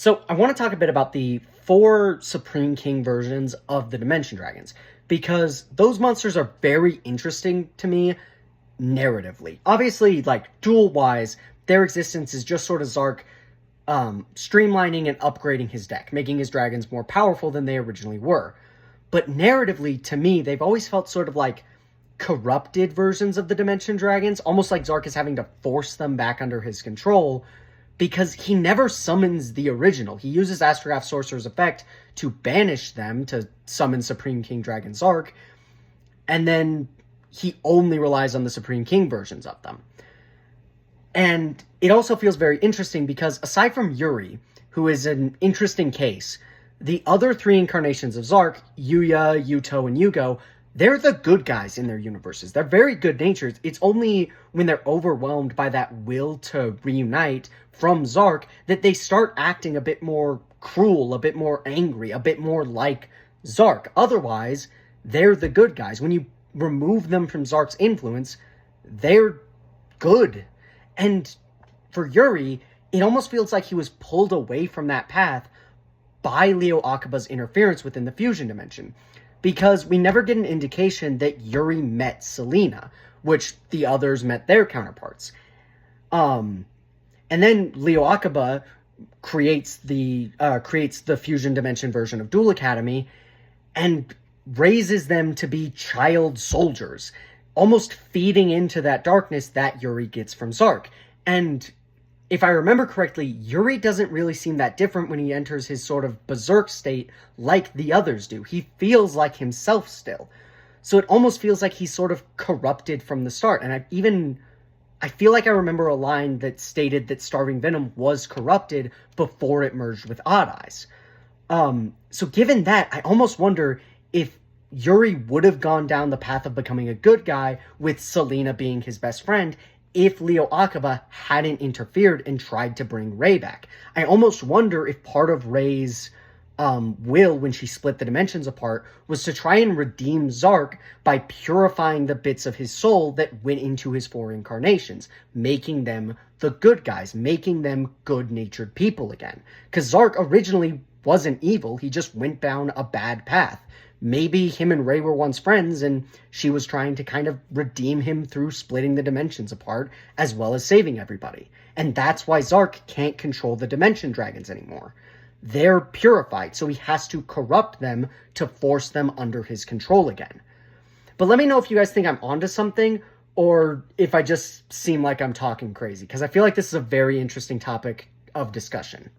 So I want to talk a bit about the four Supreme King versions of the Dimension Dragons, because those monsters are very interesting to me narratively. Obviously, like, duel-wise, their existence is just sort of Zark streamlining and upgrading his deck, making his dragons more powerful than they originally were. But narratively, to me, they've always felt sort of like corrupted versions of the Dimension Dragons, almost like Zark is having to force them back under his control, because he never summons the original. He uses Astrograph Sorcerer's Effect to banish them to summon Supreme King Dragon Zark, and then he only relies on the Supreme King versions of them. And it also feels very interesting because aside from Yuri, who is an interesting case, the other three incarnations of Zark, Yuya, Yuto, and Yugioh, they're the good guys in their universes. They're very good-natured. It's only when they're overwhelmed by that will to reunite from Zark that they start acting a bit more cruel, a bit more angry, a bit more like Zark. Otherwise, they're the good guys. When you remove them from Zark's influence, they're good. And for Yuri, it almost feels like he was pulled away from that path by Leo Akaba's interference within the fusion dimension, because we never get an indication that Yuri met Selena, which the others met their counterparts. And then Leo Akaba creates the fusion dimension version of Duel Academy and raises them to be child soldiers, almost feeding into that darkness that Yuri gets from Zark. And if I remember correctly, Yuri doesn't really seem that different when he enters his sort of berserk state like the others do. He feels like himself still. So it almost feels like he's sort of corrupted from the start. And I feel like I remember a line that stated that Starving Venom was corrupted before it merged with Odd Eyes. So given that, I almost wonder if Yuri would have gone down the path of becoming a good guy with Selena being his best friend if Leo Akaba hadn't interfered and tried to bring Rei back. I almost wonder if part of Rei's will when she split the dimensions apart was to try and redeem Zark by purifying the bits of his soul that went into his four incarnations, making them the good guys, making them good-natured people again. Because Zark originally wasn't evil, he just went down a bad path. Maybe him and Rei were once friends, and she was trying to kind of redeem him through splitting the dimensions apart, as well as saving everybody. And that's why Zark can't control the Dimension Dragons anymore. They're purified, so he has to corrupt them to force them under his control again. But let me know if you guys think I'm onto something, or if I just seem like I'm talking crazy, because I feel like this is a very interesting topic of discussion.